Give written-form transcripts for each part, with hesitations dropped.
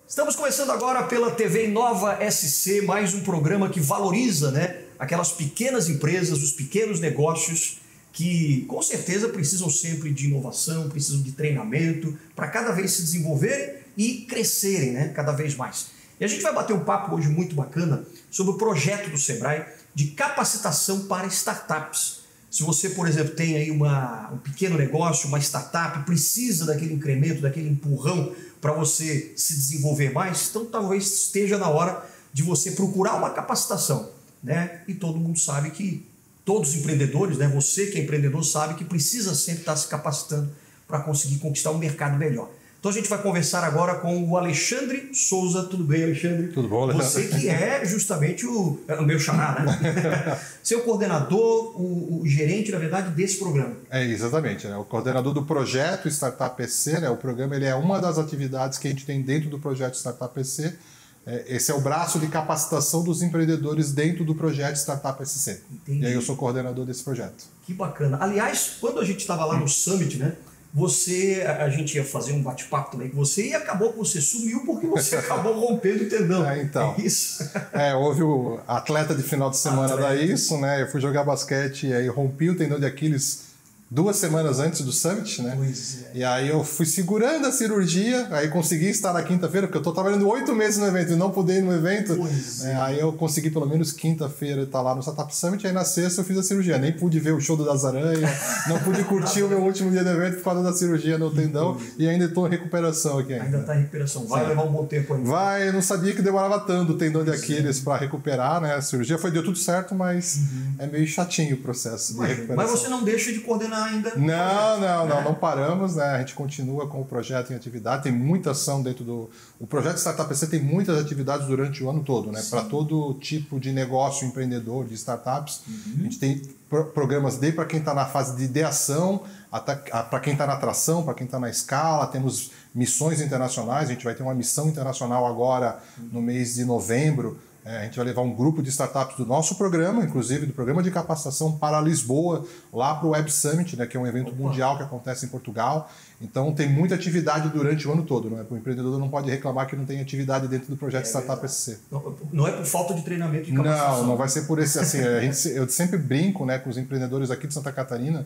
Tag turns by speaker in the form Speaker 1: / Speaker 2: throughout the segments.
Speaker 1: Estamos começando agora pela TV Nova SC, mais um programa que valoriza, aquelas pequenas empresas, os pequenos negócios que com certeza precisam sempre de inovação, precisam de treinamento para cada vez se desenvolverem e crescerem, cada vez mais. E a gente vai bater um papo hoje muito bacana sobre o projeto do Sebrae de capacitação para startups. Se você, por exemplo, tem aí um pequeno negócio, uma startup, precisa daquele incremento, daquele empurrão para você se desenvolver mais, então talvez esteja na hora de você procurar uma capacitação. E todo mundo sabe que, todos os empreendedores, você que é empreendedor sabe que precisa sempre estar se capacitando para conseguir conquistar um mercado melhor. Então a gente vai conversar agora com o Alexandre Souza. Tudo bem, Alexandre?
Speaker 2: Tudo bom, Alexandre?
Speaker 1: Você que é justamente o meu xará, Seu coordenador, o gerente, na verdade, desse programa.
Speaker 2: Exatamente. O coordenador do projeto Startup PC, o programa ele é uma das atividades que a gente tem dentro do projeto Startup PC. Esse é o braço de capacitação dos empreendedores dentro do projeto Startup SC.
Speaker 1: Entendi.
Speaker 2: E aí eu sou coordenador desse projeto.
Speaker 1: Que bacana. Aliás, quando a gente estava lá no Summit, a gente ia fazer um bate-papo também com você e acabou que você sumiu porque você acabou rompendo o tendão.
Speaker 2: Então.
Speaker 1: É isso?
Speaker 2: Houve o atleta de final de semana da isso, Eu fui jogar basquete e aí rompi o tendão de Aquiles 2 semanas antes do Summit,
Speaker 1: Pois é.
Speaker 2: E aí eu fui segurando a cirurgia, aí consegui estar na quinta-feira, porque eu estou trabalhando 8 meses no evento e não pude ir no evento. Aí eu consegui pelo menos quinta-feira estar lá no Startup Summit, aí na sexta eu fiz a cirurgia. Nem pude ver o show do Das Aranha, não pude curtir o meu último dia do evento por causa da cirurgia no tendão e ainda estou em recuperação aqui.
Speaker 1: Ainda está em recuperação. Vai levar um bom tempo ainda.
Speaker 2: Vai, eu não sabia que demorava tanto o tendão de Aquiles para recuperar, A cirurgia deu tudo certo, mas é meio chatinho o processo de recuperação.
Speaker 1: Mas você não deixa de coordenar ainda?
Speaker 2: Não paramos, A gente continua com o projeto em atividade, tem muita ação dentro do... O projeto Startup PC tem muitas atividades durante o ano todo, Para todo tipo de negócio empreendedor, de startups. A gente tem programas desde para quem está na fase de ideação, para quem está na atração, para quem está na escala, temos missões internacionais, a gente vai ter uma missão internacional agora no mês de novembro. A gente vai levar um grupo de startups do nosso programa, inclusive do programa de capacitação para Lisboa, lá para o Web Summit, que é um evento mundial que acontece em Portugal. Então tem muita atividade durante o ano todo. O empreendedor não pode reclamar que não tem atividade dentro do projeto Startup SC.
Speaker 1: Não é por falta de treinamento de capacitação.
Speaker 2: Não vai ser por esse assim. Eu sempre brinco com os empreendedores aqui de Santa Catarina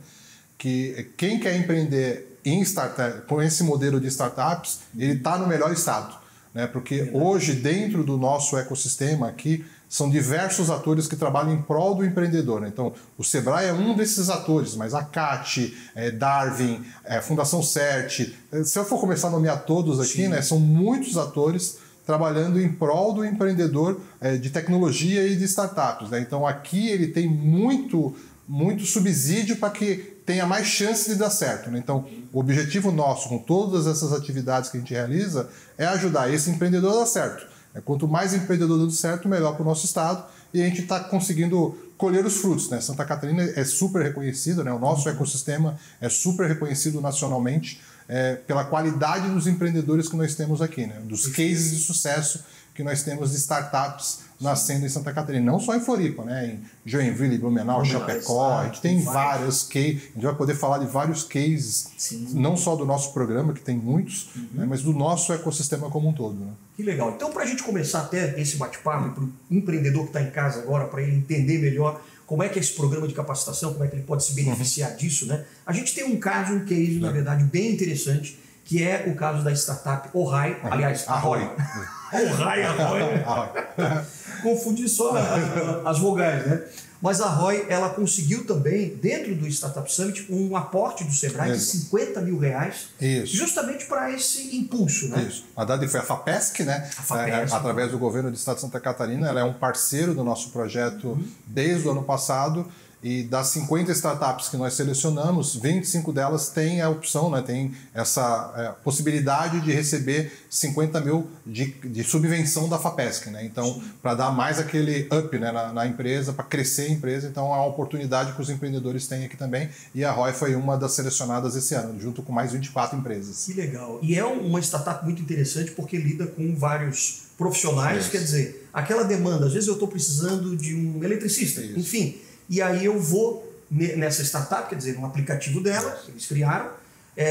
Speaker 2: que quem quer empreender em startup, com esse modelo de startups, ele está no melhor estado. Porque hoje, dentro do nosso ecossistema aqui, são diversos atores que trabalham em prol do empreendedor. Então, o Sebrae é um desses atores, mas a CAT, Darwin, Fundação CERT, se eu for começar a nomear todos aqui, são muitos atores trabalhando em prol do empreendedor de tecnologia e de startups. Então, aqui ele tem muito subsídio para que tenha mais chance de dar certo. Então, o objetivo nosso com todas essas atividades que a gente realiza é ajudar esse empreendedor a dar certo. Quanto mais empreendedor dando certo, melhor para o nosso estado e a gente está conseguindo colher os frutos. Santa Catarina é super reconhecida, o nosso ecossistema é super reconhecido nacionalmente pela qualidade dos empreendedores que nós temos aqui, dos cases de sucesso que nós temos de startups nascendo em Santa Catarina, não só em Floripa, em Joinville, Blumenau, Chapecó, a gente tem vários cases, a gente vai poder falar de vários cases, não só do nosso programa, que tem muitos, mas do nosso ecossistema como um todo.
Speaker 1: Que legal. Então, para a gente começar até esse bate-papo, para o empreendedor que está em casa agora, para ele entender melhor como é que é esse programa de capacitação, como é que ele pode se beneficiar disso, a gente tem um case, na verdade, bem interessante, que é o caso da startup Ohai, aliás, Arroy. Confundi só as vogais, Mas a Arroy, ela conseguiu também, dentro do Startup Summit, um aporte do Sebrae de R$50 mil, justamente para esse impulso,
Speaker 2: Isso. A verdade foi a FAPESC, através do governo do estado de Santa Catarina, ela é um parceiro do nosso projeto desde o ano passado. E das 50 startups que nós selecionamos, 25 delas têm a opção, tem essa possibilidade de receber 50 mil de subvenção da FAPESC. Então, para dar mais aquele up na empresa, para crescer a empresa, então é uma oportunidade que os empreendedores têm aqui também. E a Arroy foi uma das selecionadas esse ano, junto com mais 24 empresas.
Speaker 1: Que legal. E é uma startup muito interessante porque lida com vários profissionais, quer dizer, aquela demanda, às vezes eu estou precisando de um eletricista, enfim. E aí eu vou nessa startup, quer dizer, no aplicativo dela, que eles criaram,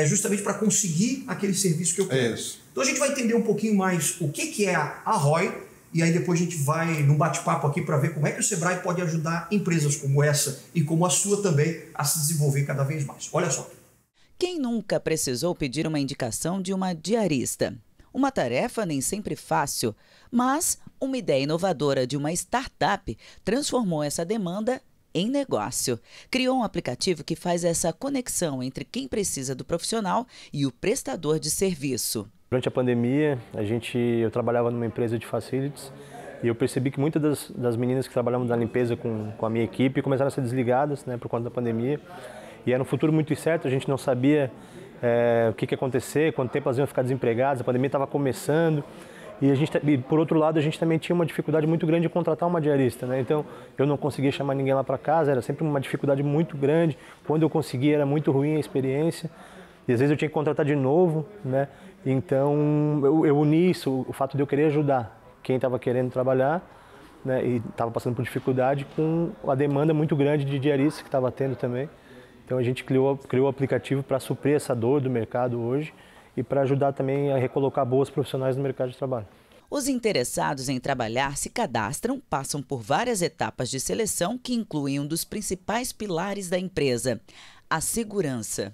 Speaker 1: justamente para conseguir aquele serviço que eu quero.
Speaker 2: Isso.
Speaker 1: Então a gente vai entender um pouquinho mais o que é a ROI, e aí depois a gente vai num bate-papo aqui para ver como é que o Sebrae pode ajudar empresas como essa e como a sua também a se desenvolver cada vez mais. Olha só.
Speaker 3: Quem nunca precisou pedir uma indicação de uma diarista? Uma tarefa nem sempre fácil, mas uma ideia inovadora de uma startup transformou essa demanda em negócio. Criou um aplicativo que faz essa conexão entre quem precisa do profissional e o prestador de serviço.
Speaker 4: Durante a pandemia, eu trabalhava numa empresa de facilities e eu percebi que muitas das meninas que trabalhavam na limpeza com a minha equipe começaram a ser desligadas, né, por conta da pandemia. E era um futuro muito incerto, a gente não sabia o que ia acontecer, quanto tempo elas iam ficar desempregadas, a pandemia estava começando. E por outro lado, a gente também tinha uma dificuldade muito grande de contratar uma diarista, né? Então, eu não conseguia chamar ninguém lá para casa, era sempre uma dificuldade muito grande. Quando eu conseguia, era muito ruim a experiência. E às vezes eu tinha que contratar de novo, né? Então, eu uni isso, o fato de eu querer ajudar quem estava querendo trabalhar, né, e estava passando por dificuldade, com a demanda muito grande de diaristas que estava tendo também. Então, a gente criou o aplicativo para suprir essa dor do mercado hoje e para ajudar também a recolocar boas profissionais no mercado de trabalho.
Speaker 3: Os interessados em trabalhar se cadastram, passam por várias etapas de seleção que incluem um dos principais pilares da empresa, a segurança.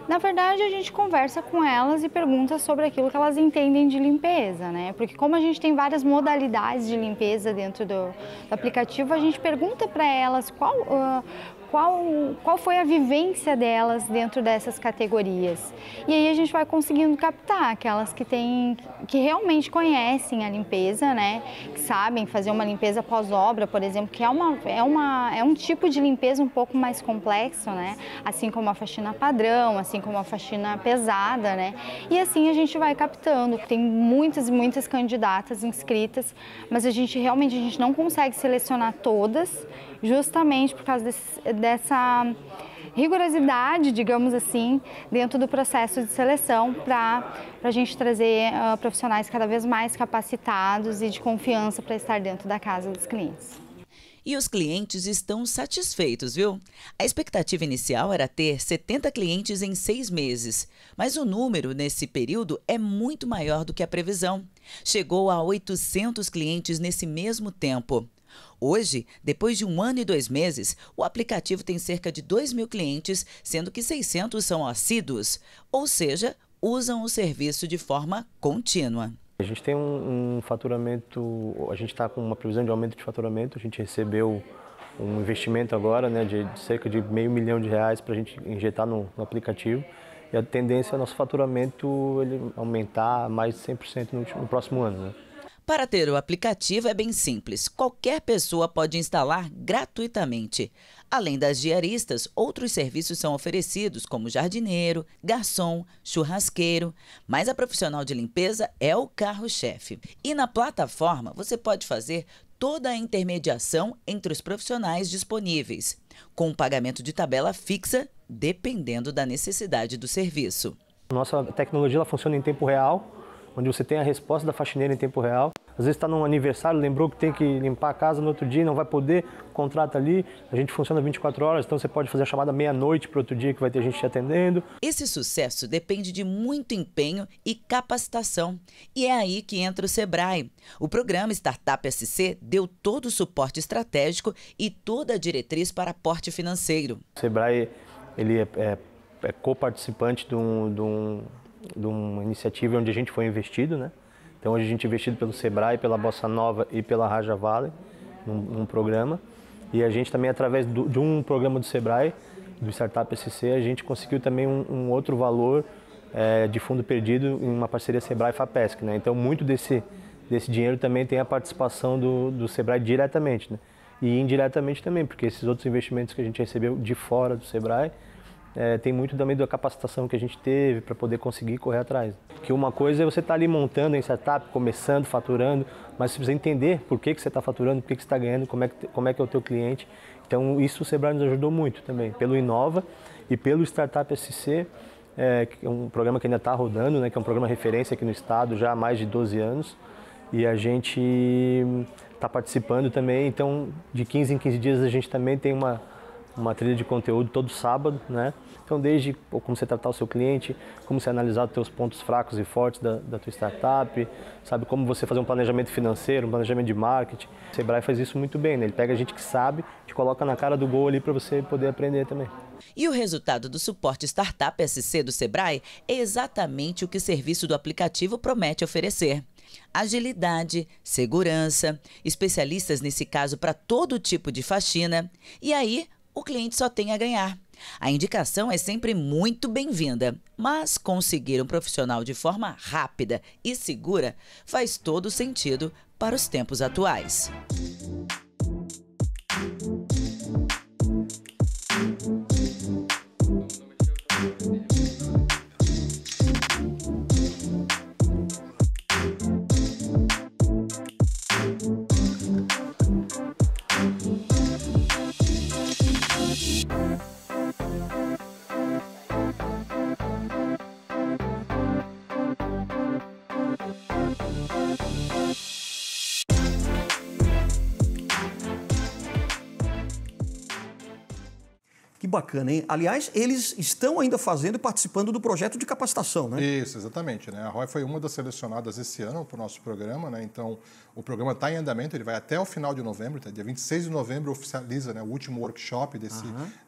Speaker 5: Na verdade, a gente conversa com elas e pergunta sobre aquilo que elas entendem de limpeza, né? Porque como a gente tem várias modalidades de limpeza dentro do aplicativo, a gente pergunta para elas qual foi a vivência delas dentro dessas categorias. E aí a gente vai conseguindo captar aquelas que realmente conhecem a limpeza, né? Que sabem fazer uma limpeza pós-obra, por exemplo, que é um tipo de limpeza um pouco mais complexo, né? Assim como a faxina padrão, assim como a faxina pesada, né? E assim a gente vai captando. Tem muitas e muitas candidatas inscritas, mas a gente não consegue selecionar todas, justamente por causa dessa rigorosidade, digamos assim, dentro do processo de seleção para a gente trazer profissionais cada vez mais capacitados e de confiança para estar dentro da casa dos clientes.
Speaker 3: E os clientes estão satisfeitos, viu? A expectativa inicial era ter 70 clientes em 6 meses, mas o número nesse período é muito maior do que a previsão. Chegou a 800 clientes nesse mesmo tempo. Hoje, depois de 1 ano e 2 meses, o aplicativo tem cerca de 2.000 clientes, sendo que 600 são assíduos, ou seja, usam o serviço de forma contínua.
Speaker 4: A gente tem um faturamento, a gente está com uma previsão de aumento de faturamento, a gente recebeu um investimento agora, né, de cerca de R$500 mil para a gente injetar no aplicativo, e a tendência é o nosso faturamento ele aumentar a mais de 100% no próximo ano, né?
Speaker 3: Para ter o aplicativo é bem simples, qualquer pessoa pode instalar gratuitamente. Além das diaristas, outros serviços são oferecidos como jardineiro, garçom, churrasqueiro, mas a profissional de limpeza é o carro-chefe. E na plataforma você pode fazer toda a intermediação entre os profissionais disponíveis, com um pagamento de tabela fixa, dependendo da necessidade do serviço.
Speaker 4: Nossa tecnologia ela funciona em tempo real, onde você tem a resposta da faxineira em tempo real. Às vezes está num aniversário, lembrou que tem que limpar a casa no outro dia, não vai poder, contrata ali. A gente funciona 24 horas, então você pode fazer a chamada meia-noite para outro dia que vai ter gente te atendendo.
Speaker 3: Esse sucesso depende de muito empenho e capacitação. E é aí que entra o Sebrae. O programa Startup SC deu todo o suporte estratégico e toda a diretriz para aporte financeiro.
Speaker 4: O Sebrae ele é co-participante de uma iniciativa onde a gente foi investido, né? Então hoje a gente é investido pelo Sebrae, pela Bossa Nova e pela Raja Vale, num programa. E a gente também, através de um programa do Sebrae, do Startup SC, a gente conseguiu também um outro valor de fundo perdido em uma parceria Sebrae-FAPESC, né? Então muito desse dinheiro também tem a participação do Sebrae diretamente, né? E indiretamente também, porque esses outros investimentos que a gente recebeu de fora do Sebrae, tem muito também da capacitação que a gente teve para poder conseguir correr atrás. Porque uma coisa é você estar ali montando em startup, começando, faturando, mas você precisa entender por que você está faturando, por que você está ganhando, como é que é o teu cliente. Então isso o Sebrae nos ajudou muito também, pelo Inova e pelo Startup SC, que é um programa que ainda está rodando, né, que é um programa referência aqui no estado já há mais de 12 anos. E a gente está participando também, então de 15 em 15 dias a gente também tem uma uma trilha de conteúdo todo sábado, né? Então, desde como você tratar o seu cliente, como você analisar os seus pontos fracos e fortes da tua startup, sabe, como você fazer um planejamento financeiro, um planejamento de marketing. O Sebrae faz isso muito bem, né? Ele pega a gente que sabe, te coloca na cara do gol ali para você poder aprender também.
Speaker 3: E o resultado do suporte Startup SC do Sebrae é exatamente o que o serviço do aplicativo promete oferecer. Agilidade, segurança, especialistas nesse caso para todo tipo de faxina. E aí, o cliente só tem a ganhar. A indicação é sempre muito bem-vinda, mas conseguir um profissional de forma rápida e segura faz todo sentido para os tempos atuais.
Speaker 1: Que bacana, hein? Aliás, eles estão ainda fazendo e participando do projeto de capacitação, né?
Speaker 2: Isso, exatamente, né? A ROI foi uma das selecionadas esse ano para o nosso programa, né? Então, o programa está em andamento, ele vai até o final de novembro, tá? Dia 26 de novembro oficializa, né, o último workshop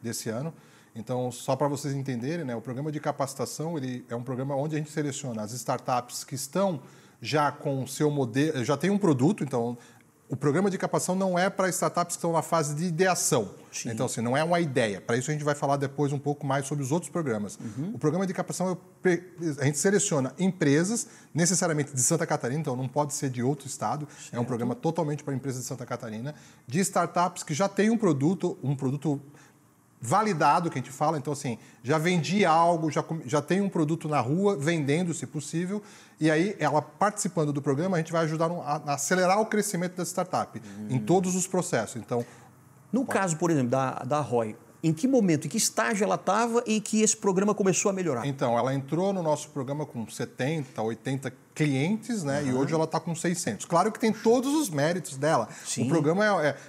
Speaker 2: desse ano. Então, só para vocês entenderem, né, o programa de capacitação ele é um programa onde a gente seleciona as startups que estão já com o seu modelo, já tem um produto, então o programa de capacitação não é para startups que estão na fase de ideação. Sim. Então, assim, não é uma ideia. Para isso, a gente vai falar depois um pouco mais sobre os outros programas. O programa de capacitação, a gente seleciona empresas, necessariamente de Santa Catarina, então não pode ser de outro estado. Certo. É um programa totalmente para empresas de Santa Catarina, de startups que já têm um produto validado, que a gente fala. Então, assim, já vendi algo, já tem um produto na rua, vendendo, se possível. E aí, ela participando do programa, a gente vai ajudar a acelerar o crescimento da startup em todos os processos. Então,
Speaker 1: no caso, por exemplo, da ROI, em que momento, em que estágio ela estava e que esse programa começou a melhorar?
Speaker 2: Então, ela entrou no nosso programa com 70, 80 clientes, né? E hoje ela está com 600. Claro que tem todos os méritos dela. Sim. O programa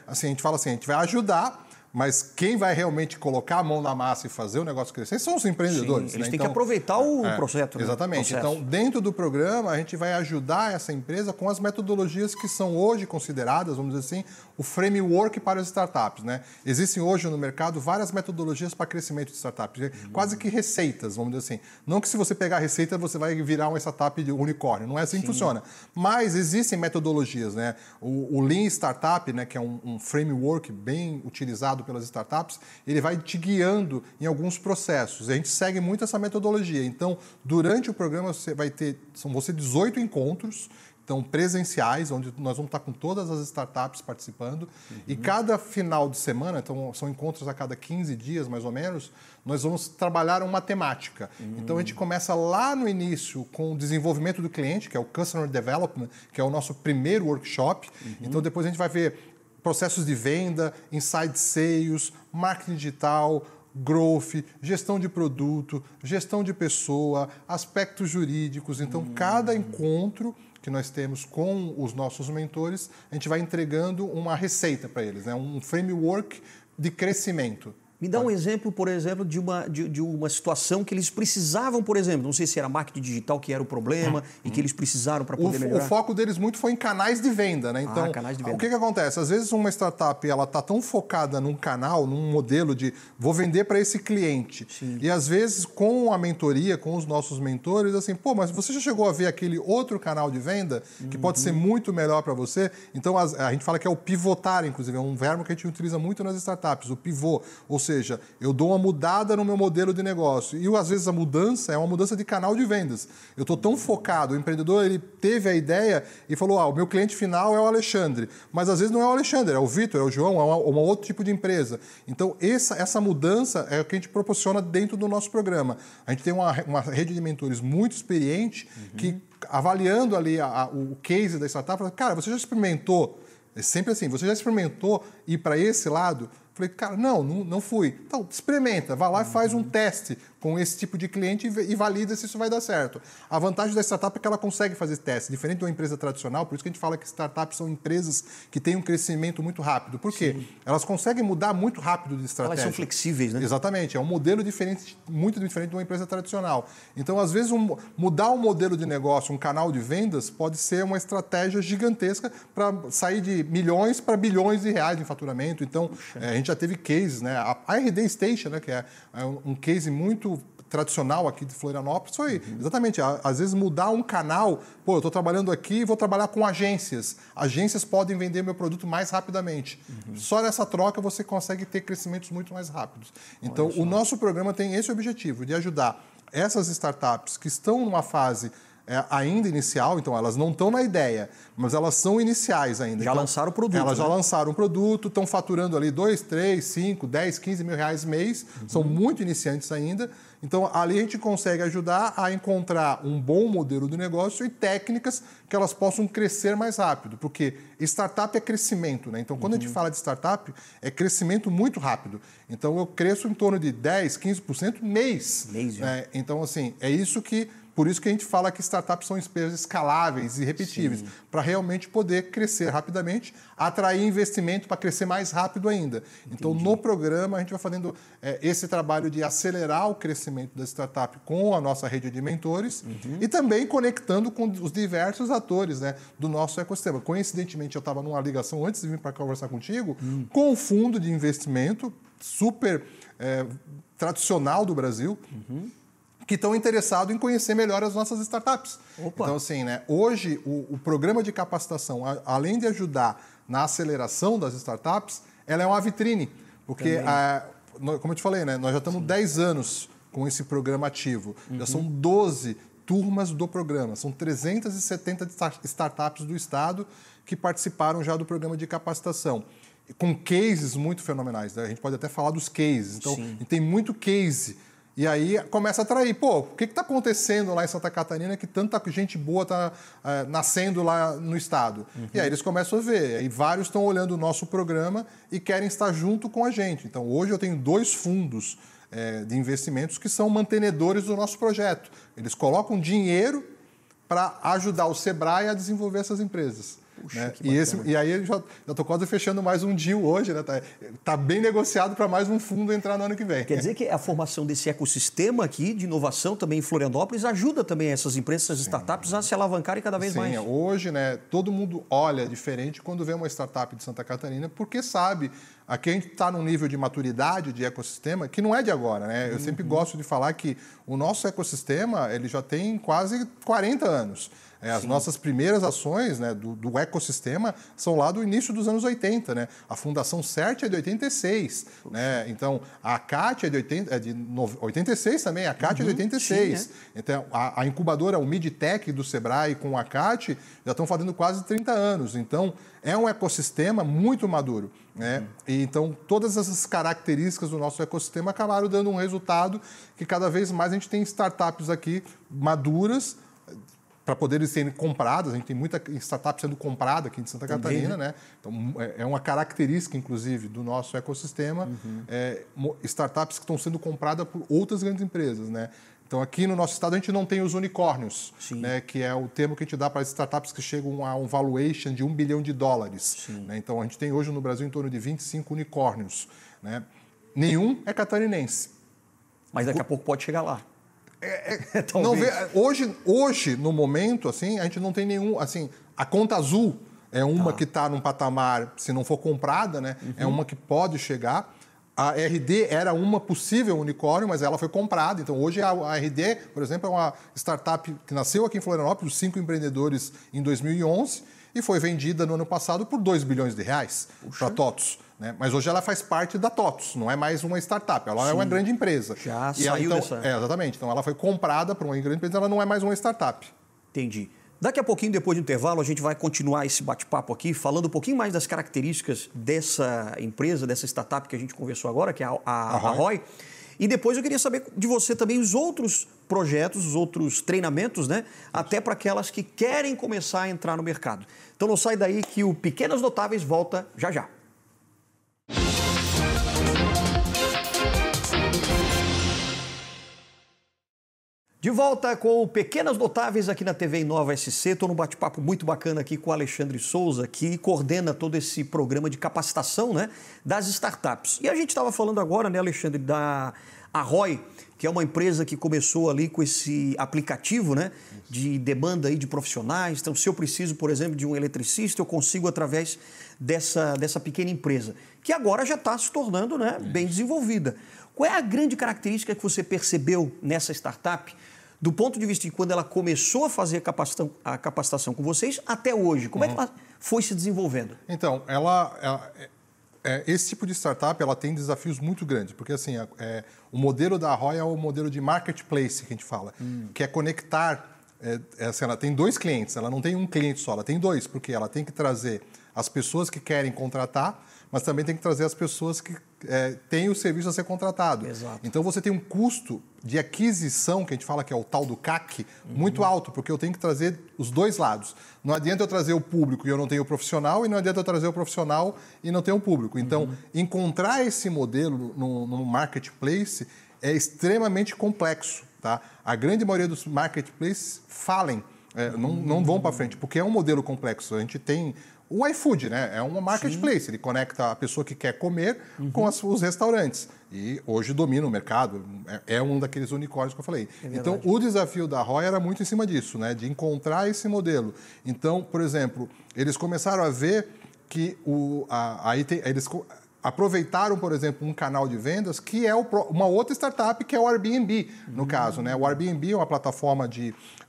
Speaker 2: assim, a gente fala assim, a gente vai ajudar, mas quem vai realmente colocar a mão na massa e fazer o negócio crescer são os empreendedores.
Speaker 1: Sim, eles
Speaker 2: né?
Speaker 1: têm que aproveitar o projeto.
Speaker 2: Exatamente. Então, dentro do programa, a gente vai ajudar essa empresa com as metodologias que são hoje consideradas, vamos dizer assim, o framework para as startups. Né? Existem hoje no mercado várias metodologias para crescimento de startups, quase que receitas, vamos dizer assim. Não que se você pegar a receita, você vai virar uma startup de unicórnio. Não é assim que funciona. Mas existem metodologias. Né? O Lean Startup, né, que é um framework bem utilizado pelas startups, ele vai te guiando em alguns processos. A gente segue muito essa metodologia. Então, durante o programa, vão ser 18 encontros, então, presenciais, onde nós vamos estar com todas as startups participando. E cada final de semana, então são encontros a cada 15 dias, mais ou menos, nós vamos trabalhar uma temática. Então, a gente começa lá no início com o desenvolvimento do cliente, que é o Customer Development, que é o nosso primeiro workshop. Então, depois a gente vai ver processos de venda, inside sales, marketing digital, growth, gestão de produto, gestão de pessoa, aspectos jurídicos. Então, cada encontro que nós temos com os nossos mentores, a gente vai entregando uma receita para eles, né? Um framework de crescimento.
Speaker 1: Me dá um exemplo, por exemplo, de uma situação que eles precisavam, por exemplo, não sei se era marketing digital que era o problema e que eles precisaram para poder melhorar.
Speaker 2: O foco deles muito foi em canais de venda, né? Então,
Speaker 1: canais de venda.
Speaker 2: O que acontece? Às vezes uma startup ela está tão focada num canal, num modelo de vou vender para esse cliente. Sim. E às vezes com a mentoria, com os nossos mentores, assim, pô, mas você já chegou a ver aquele outro canal de venda que pode ser muito melhor para você? Então a gente fala que é o pivotar, inclusive, é um verbo que a gente utiliza muito nas startups, o pivô, ou seja, eu dou uma mudada no meu modelo de negócio. E às vezes a mudança é uma mudança de canal de vendas. Eu estou tão focado, o empreendedor ele teve a ideia e falou, o meu cliente final é o Alexandre. Mas às vezes não é o Alexandre, é o Vitor, é o João, é um outro tipo de empresa. Então essa mudança é o que a gente proporciona dentro do nosso programa. A gente tem uma rede de mentores muito experiente que, avaliando ali o case da startup, fala, cara, você já experimentou? É sempre assim, você já experimentou ir para esse lado? Falei, cara, não fui. Então, experimenta, vai lá e faz um teste com esse tipo de cliente e valida se isso vai dar certo. A vantagem da startup é que ela consegue fazer teste, diferente de uma empresa tradicional, por isso que a gente fala que startups são empresas que têm um crescimento muito rápido. Por quê? Sim. Elas conseguem mudar muito rápido de estratégia.
Speaker 1: Elas são flexíveis, né?
Speaker 2: Exatamente, é um modelo diferente, muito diferente de uma empresa tradicional. Então, às vezes, mudar um modelo de negócio, um canal de vendas, pode ser uma estratégia gigantesca para sair de milhões para bilhões de reais em faturamento. Então, a gente já teve cases, né? A RD Station, né, que é um case muito tradicional aqui de Florianópolis, foi exatamente, às vezes mudar um canal, eu estou trabalhando aqui e vou trabalhar com agências. Agências podem vender meu produto mais rapidamente. Só nessa troca você consegue ter crescimentos muito mais rápidos. Então, o nosso programa tem esse objetivo, de ajudar essas startups que estão numa fase ainda inicial, então elas não estão na ideia, mas elas são iniciais ainda.
Speaker 1: Já lançaram o produto.
Speaker 2: Elas já lançaram o produto, estão faturando ali 2, 3, 5, 10, 15 mil reais mês, são muito iniciantes ainda. Então, ali a gente consegue ajudar a encontrar um bom modelo de negócio e técnicas que elas possam crescer mais rápido, porque startup é crescimento, né? Então, quando a gente fala de startup, é crescimento muito rápido. Então, eu cresço em torno de 10, 15% mês. Né? Então, assim, por isso que a gente fala que startups são empresas escaláveis e repetíveis, para realmente poder crescer rapidamente, atrair investimento para crescer mais rápido ainda. Então, no programa, a gente vai fazendo esse trabalho de acelerar o crescimento da startup com a nossa rede de mentores e também conectando com os diversos atores, né, do nosso ecossistema. Coincidentemente, eu estava numa ligação antes de vir para conversar contigo com um fundo de investimento super tradicional do Brasil, que estão interessados em conhecer melhor as nossas startups. Então, assim, né, hoje, o programa de capacitação, além de ajudar na aceleração das startups, ela é uma vitrine. Porque, como eu te falei, né, nós já estamos 10 anos com esse programa ativo. Já são 12 turmas do programa. São 370 startups do Estado que participaram já do programa de capacitação. Com cases muito fenomenais. Né? A gente pode até falar dos cases. Então, a gente tem muito case. E aí começa a atrair, o que está acontecendo lá em Santa Catarina que tanta gente boa está nascendo lá no estado? E aí eles começam a ver, aí vários estão olhando o nosso programa e querem estar junto com a gente. Então, hoje eu tenho 2 fundos de investimentos que são mantenedores do nosso projeto. Eles colocam dinheiro para ajudar o Sebrae a desenvolver essas empresas.
Speaker 1: Puxa,
Speaker 2: né?
Speaker 1: Que
Speaker 2: E aí eu já estou quase fechando mais um deal hoje, né? Tá bem negociado para mais um fundo entrar no ano que vem.
Speaker 1: Quer dizer que a formação desse ecossistema aqui de inovação também em Florianópolis ajuda também essas empresas, essas startups a se alavancarem cada vez mais.
Speaker 2: Hoje, né, todo mundo olha diferente quando vê uma startup de Santa Catarina, porque sabe, aqui a gente está num nível de maturidade de ecossistema que não é de agora, né? Eu sempre gosto de falar que o nosso ecossistema ele já tem quase 40 anos. As nossas primeiras ações, né, do ecossistema são lá do início dos anos 80. Né? A Fundação CERT é de 86. Né? Então, a CAT é de 86 também, a CAT é de 86. Sim, Então, a incubadora, o MidTech do Sebrae com a CAT já estão fazendo quase 30 anos. Então, é um ecossistema muito maduro. Né? E, então, todas essas características do nosso ecossistema acabaram dando um resultado que cada vez mais a gente tem startups aqui maduras, para poderem serem compradas. A gente tem muita startup sendo comprada aqui de Santa Catarina, né? Então, é uma característica, inclusive, do nosso ecossistema, startups que estão sendo compradas por outras grandes empresas, né? Então, aqui no nosso estado, a gente não tem os unicórnios, né? Que é o termo que a gente dá para as startups que chegam a um valuation de $1 bilhão. Né? Então, a gente tem hoje no Brasil em torno de 25 unicórnios. Né? Nenhum é catarinense.
Speaker 1: Mas daqui a pouco pode chegar lá.
Speaker 2: Não vê, hoje, no momento, assim, a gente não tem nenhum... Assim, a Conta Azul é uma que está num patamar, se não for comprada, né? É uma que pode chegar. A RD era uma possível unicórnio, mas ela foi comprada. Então, hoje a RD, por exemplo, é uma startup que nasceu aqui em Florianópolis, 5 empreendedores em 2011, e foi vendida no ano passado por $2 bilhões para TOTVS. Né? Mas hoje ela faz parte da TOTVS, não é mais uma startup, ela é uma grande empresa.
Speaker 1: Já saiu dessa...
Speaker 2: exatamente, então ela foi comprada por uma grande empresa, ela não é mais uma startup.
Speaker 1: Entendi. Daqui a pouquinho, depois do intervalo, a gente vai continuar esse bate-papo aqui, falando um pouquinho mais das características dessa empresa, dessa startup que a gente conversou agora, que é a ROI. E depois eu queria saber de você também os outros projetos, os outros treinamentos, né? Até para aquelas que querem começar a entrar no mercado. Então não sai daí que o Pequenas Notáveis volta já já. De volta com Pequenas Notáveis aqui na TV Inova SC. Estou num bate-papo muito bacana aqui com o Alexandre Souza, que coordena todo esse programa de capacitação, né, das startups. E a gente estava falando agora, né, Alexandre, da Arroy, que é uma empresa que começou ali com esse aplicativo, né, de demanda aí de profissionais. Então, se eu preciso, por exemplo, de um eletricista, eu consigo através dessa pequena empresa, que agora já está se tornando, né, bem desenvolvida. Qual é a grande característica que você percebeu nessa startup, do ponto de vista de quando ela começou a fazer a capacitação com vocês até hoje? Como é que ela foi se desenvolvendo?
Speaker 2: Então, esse tipo de startup ela tem desafios muito grandes, porque assim, o modelo da Arroy é o modelo de marketplace que a gente fala, que é conectar, assim, ela tem 2 clientes, ela não tem um cliente só, ela tem 2, porque ela tem que trazer as pessoas que querem contratar, mas também tem que trazer as pessoas que têm o serviço a ser contratado.
Speaker 1: Exato.
Speaker 2: Então você tem um custo de aquisição, que a gente fala que é o tal do CAC, muito alto, porque eu tenho que trazer os 2 lados. Não adianta eu trazer o público e eu não tenho o profissional, e não adianta eu trazer o profissional e não ter o público. Então, encontrar esse modelo no marketplace é extremamente complexo. Tá? A grande maioria dos marketplaces falem, não vão para frente, porque é um modelo complexo. A gente tem o iFood, né? É um marketplace, ele conecta a pessoa que quer comer com os restaurantes. E hoje domina o mercado, é um daqueles unicórnios que eu falei. Então, o desafio da Arroy era muito em cima disso, né? De encontrar esse modelo. Então, por exemplo, eles começaram a ver que eles aproveitaram, por exemplo, um canal de vendas que é uma outra startup, que é o Airbnb, no caso, né? O Airbnb é uma plataforma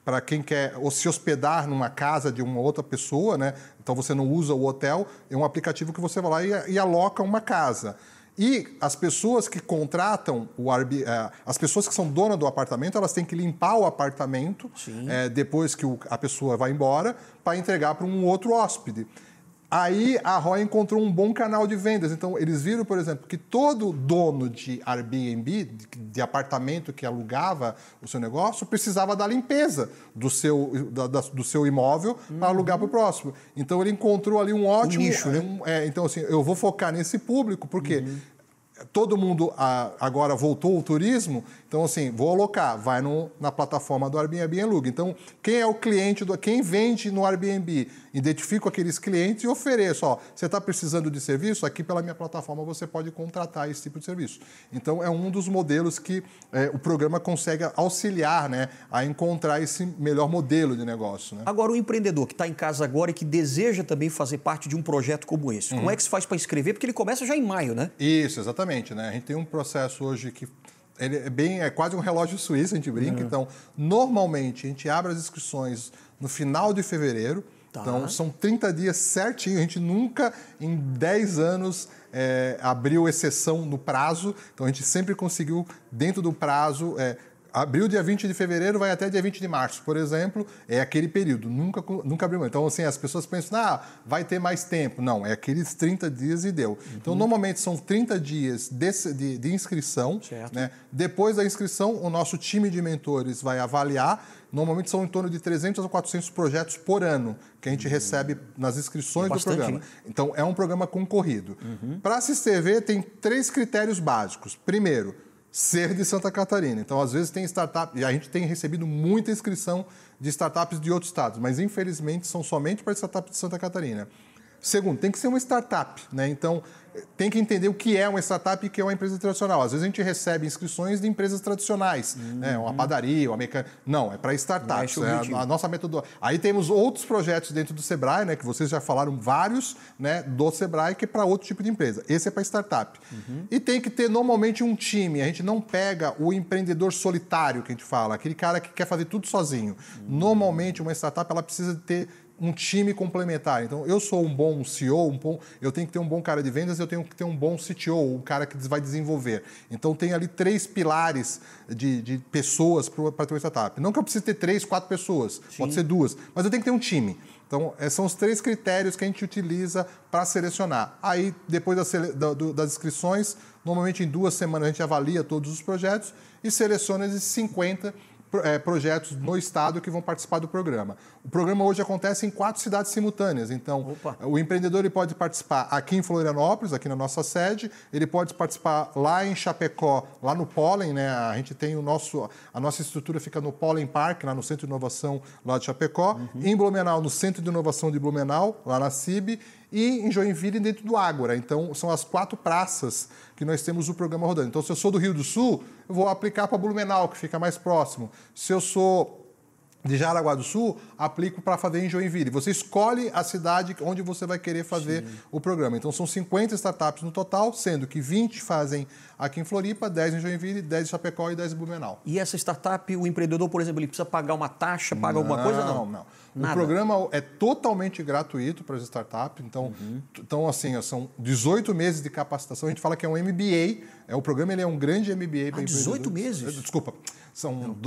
Speaker 2: para quem quer se hospedar numa casa de uma outra pessoa, né? Então você não usa o hotel, é um aplicativo que você vai lá e aloca uma casa. E as pessoas que contratam as pessoas que são donas do apartamento, elas têm que limpar o apartamento depois que a pessoa vai embora para entregar para um outro hóspede. Aí a Arroy encontrou um bom canal de vendas. Então, eles viram, por exemplo, que todo dono de Airbnb, de apartamento que alugava o seu negócio, precisava da limpeza do seu imóvel para alugar para o próximo. Então, ele encontrou ali um ótimo
Speaker 1: nicho, né?
Speaker 2: Então, assim, eu vou focar nesse público, porque todo mundo agora voltou ao turismo, então assim, vou alocar, vai na plataforma do Airbnb e aluga. Então, quem é o cliente, quem vende no Airbnb, identifico aqueles clientes e ofereço, você está precisando de serviço? Aqui pela minha plataforma você pode contratar esse tipo de serviço. Então, é um dos modelos que o programa consegue auxiliar, né, a encontrar esse melhor modelo de negócio. Né?
Speaker 1: Agora, o empreendedor que está em casa agora e que deseja também fazer parte de um projeto como esse, como é que se faz para inscrever? Porque ele começa já em maio, né?
Speaker 2: Isso, exatamente. Né? A gente tem um processo hoje que ele é quase um relógio suíço, a gente brinca. Então, normalmente, a gente abre as inscrições no final de fevereiro. Tá. Então, são 30 dias certinho. A gente nunca, em 10 anos, abriu exceção no prazo. Então, a gente sempre conseguiu, dentro do prazo... Abriu dia 20 de fevereiro, vai até dia 20 de março, por exemplo, é aquele período, nunca abriu. Então, assim, as pessoas pensam, vai ter mais tempo. Não, é aqueles 30 dias e deu. Então, normalmente são 30 dias de inscrição. Né? Depois da inscrição, o nosso time de mentores vai avaliar. Normalmente são em torno de 300 a 400 projetos por ano que a gente recebe nas inscrições do programa. Então, é um programa concorrido. Para a CIS-TV, tem 3 critérios básicos. Primeiro, ser de Santa Catarina. Então, às vezes tem startup, e a gente tem recebido muita inscrição de startups de outros estados, mas infelizmente são somente para startups de Santa Catarina. Segundo, tem que ser uma startup, né? Então, tem que entender o que é uma startup e o que é uma empresa tradicional. Às vezes a gente recebe inscrições de empresas tradicionais, né? Uma padaria, uma mecânica. Não, é para startups. A nossa metodologia. Aí temos outros projetos dentro do Sebrae, né? Que vocês já falaram vários, né? Do Sebrae, que é para outro tipo de empresa. Esse é para startup. E tem que ter normalmente um time. A gente não pega o empreendedor solitário, que a gente fala, aquele cara que quer fazer tudo sozinho. Normalmente, uma startup ela precisa ter um time complementar. Então, eu sou um bom CEO, eu tenho que ter um bom cara de vendas, eu tenho que ter um bom CTO, um cara que vai desenvolver. Então, tem ali 3 pilares de pessoas para ter uma startup. Não que eu precise ter 3, 4 pessoas, pode ser 2, mas eu tenho que ter um time. Então, são os 3 critérios que a gente utiliza para selecionar. Aí, depois das inscrições, normalmente em 2 semanas a gente avalia todos os projetos e seleciona esses 50 projetos no estado que vão participar do programa. O programa hoje acontece em 4 cidades simultâneas. Então, o empreendedor ele pode participar aqui em Florianópolis, aqui na nossa sede, ele pode participar lá em Chapecó, lá no Pollen, né? A gente tem a nossa estrutura fica no Pollen Park, lá no Centro de Inovação lá de Chapecó, em Blumenau, no Centro de Inovação de Blumenau, lá na CIB, e em Joinville, dentro do Ágora. Então, são as 4 praças que nós temos o programa rodando. Então, se eu sou do Rio do Sul, eu vou aplicar para Blumenau, que fica mais próximo. Se eu sou de Jaraguá do Sul, aplico para fazer em Joinville. Você escolhe a cidade onde você vai querer fazer o programa. Então, são 50 startups no total, sendo que 20 fazem aqui em Floripa, 10 em Joinville, 10 em Chapecó e 10 em Blumenau.
Speaker 1: E essa startup, o empreendedor, por exemplo, ele precisa pagar uma taxa, paga alguma coisa? Não.
Speaker 2: O programa é totalmente gratuito para as startups. Então assim, são 18 meses de capacitação. A gente fala que é um MBA. O programa ele é um grande MBA para
Speaker 1: 18 meses?
Speaker 2: Desculpa. São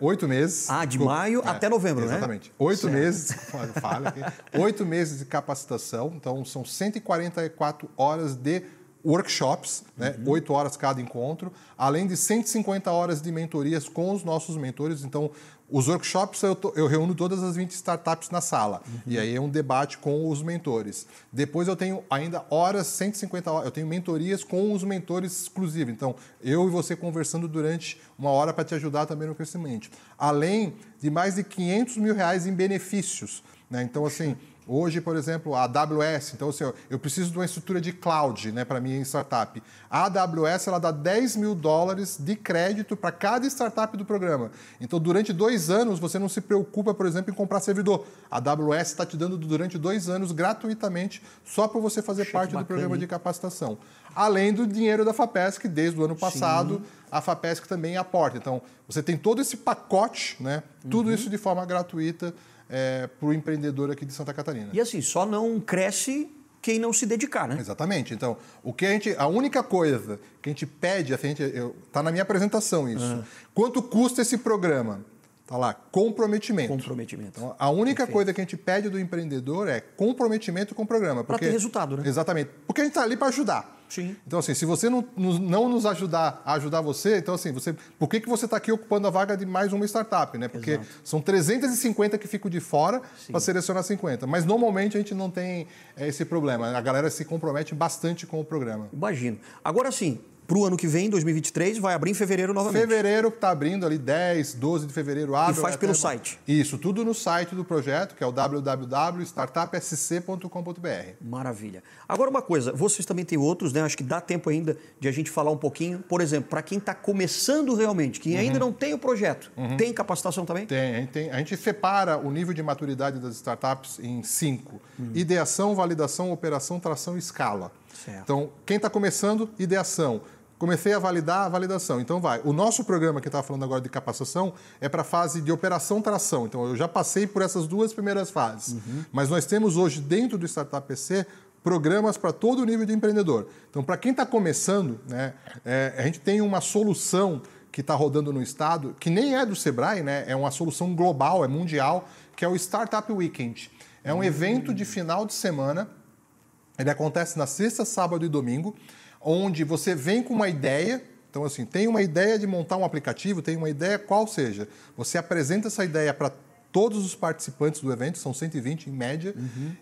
Speaker 2: 8 meses.
Speaker 1: De maio até novembro,
Speaker 2: exatamente. 8 meses. Falha aqui. 8 meses de capacitação. Então, são 144 horas de workshops, né? 8 horas cada encontro, além de 150 horas de mentorias com os nossos mentores. Então, os workshops eu reúno todas as 20 startups na sala. E aí é um debate com os mentores. Depois eu tenho ainda 150 horas, eu tenho mentorias com os mentores exclusivos. Então, eu e você conversando durante 1 hora para te ajudar também no crescimento. Além de mais de R$500 mil em benefícios, né? Então, assim, hoje, por exemplo, a AWS, então assim, eu preciso de uma estrutura de cloud, né, para minha startup. A AWS ela dá $10 mil de crédito para cada startup do programa. Então, durante 2 anos, você não se preocupa, por exemplo, em comprar servidor. A AWS está te dando durante 2 anos gratuitamente, só para você fazer parte do programa de capacitação. Além do dinheiro da FAPESC, desde o ano passado, a FAPESC também aporta. Então, você tem todo esse pacote, né, tudo isso de forma gratuita, para o empreendedor aqui de Santa Catarina.
Speaker 1: E assim, só não cresce quem não se dedicar, né?
Speaker 2: Exatamente. Então, a única coisa que a gente pede, está na minha apresentação isso. Quanto custa esse programa? Está lá, comprometimento. Então, a única coisa que a gente pede do empreendedor é comprometimento com o programa.
Speaker 1: Para ter resultado, né?
Speaker 2: Exatamente. Porque a gente está ali para ajudar.
Speaker 1: Sim.
Speaker 2: Então, assim, se você não nos ajudar a ajudar você, então, assim, por que você está aqui ocupando a vaga de mais uma startup, né? Porque são 350 que ficam de fora para selecionar 50. Mas, normalmente, a gente não tem esse problema. A galera se compromete bastante com o programa.
Speaker 1: Imagino. Agora, sim, para o ano que vem, 2023, vai abrir em fevereiro novamente.
Speaker 2: Fevereiro está abrindo ali, 10, 12 de fevereiro abre.
Speaker 1: E faz pelo site.
Speaker 2: Isso, tudo no site do projeto, que é o www.startupsc.com.br.
Speaker 1: Maravilha. Agora uma coisa, vocês também têm outros, né? Acho que dá tempo ainda de a gente falar um pouquinho. Por exemplo, para quem está começando realmente, quem ainda não tem o projeto, tem capacitação também?
Speaker 2: Tem. A gente separa o nível de maturidade das startups em 5. Ideação, validação, operação, tração e escala.
Speaker 1: Certo.
Speaker 2: Então, quem está começando, ideação. Comecei a validar a validação. Então, vai. O nosso programa que eu estava falando agora de capacitação é para a fase de operação tração. Então, eu já passei por essas 2 primeiras fases. Mas nós temos hoje, dentro do Startup PC, programas para todo o nível de empreendedor. Então, para quem está começando, né, a gente tem uma solução que está rodando no estado, que nem é do Sebrae, né, é uma solução global, é mundial, que é o Startup Weekend. É um evento de final de semana. Ele acontece na sexta, sábado e domingo, onde você vem com uma ideia. Então, assim, tem uma ideia de montar um aplicativo, tem uma ideia qual seja. Você apresenta essa ideia para todos os participantes do evento, são 120 em média,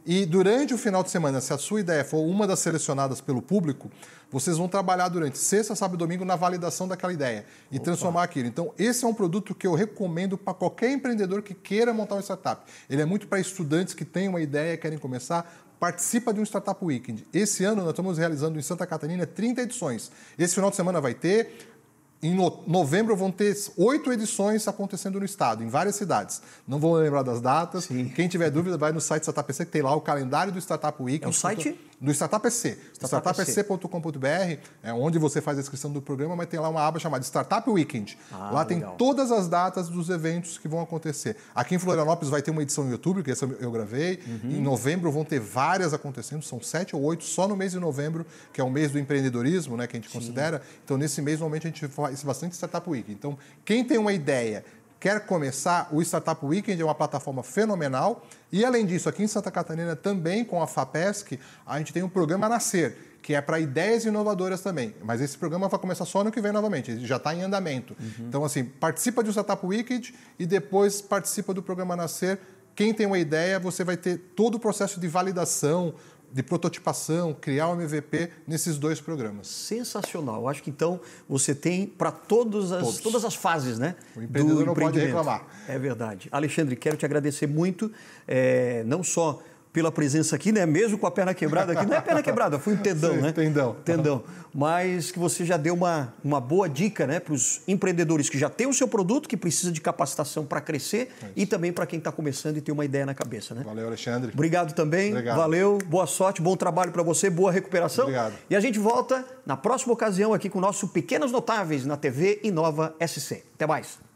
Speaker 2: e durante o final de semana, se a sua ideia for uma das selecionadas pelo público, vocês vão trabalhar durante sexta, sábado e domingo na validação daquela ideia e transformar aquilo. Então, esse é um produto que eu recomendo para qualquer empreendedor que queira montar uma startup. Ele é muito para estudantes que têm uma ideia e querem começar. Participa de um Startup Weekend. Esse ano nós estamos realizando em Santa Catarina 30 edições. Esse final de semana vai ter. Em novembro vão ter 8 edições acontecendo no estado, em várias cidades. Não vou lembrar das datas. Sim. Quem tiver dúvida, vai no site Startup PC, que tem lá o calendário do Startup Week.
Speaker 1: É o site?
Speaker 2: Do Startup PC. Startupsc.com.br, é onde você faz a inscrição do programa, mas tem lá uma aba chamada Startup Weekend. Lá tem todas as datas dos eventos que vão acontecer. Aqui em Florianópolis vai ter uma edição no YouTube, que essa eu gravei. Em novembro vão ter várias acontecendo, são 7 ou 8 só no mês de novembro, que é o mês do empreendedorismo, né, que a gente considera. Então, nesse mês, normalmente, a gente faz bastante Startup Weekend. Então, quem tem uma ideia, quer começar, o Startup Weekend é uma plataforma fenomenal. E, além disso, aqui em Santa Catarina, também com a FAPESC, a gente tem um programa Nascer, que é para ideias inovadoras também. Mas esse programa vai começar só no que vem novamente, ele já está em andamento. Então, assim, participa do Startup Weekend e depois participa do programa Nascer. Quem tem uma ideia, você vai ter todo o processo de validação, de prototipação, criar um MVP nesses 2 programas.
Speaker 1: Sensacional. Eu acho que então você tem para todas as fases, né?
Speaker 2: O empreendedor não pode reclamar.
Speaker 1: É verdade. Alexandre, quero te agradecer muito, não só pela presença aqui, né? Mesmo com a perna quebrada aqui. Não é perna quebrada, foi um tendão,
Speaker 2: Sim,
Speaker 1: né?
Speaker 2: Tendão.
Speaker 1: Mas que você já deu uma boa dica, né? Para os empreendedores que já têm o seu produto, que precisa de capacitação para crescer e também para quem está começando e tem uma ideia na cabeça, né?
Speaker 2: Valeu, Alexandre.
Speaker 1: Obrigado também.
Speaker 2: Obrigado.
Speaker 1: Valeu, boa sorte, bom trabalho para você, boa recuperação.
Speaker 2: Obrigado.
Speaker 1: E a gente volta na próxima ocasião aqui com o nosso Pequenos Notáveis na TV Inova SC. Até mais.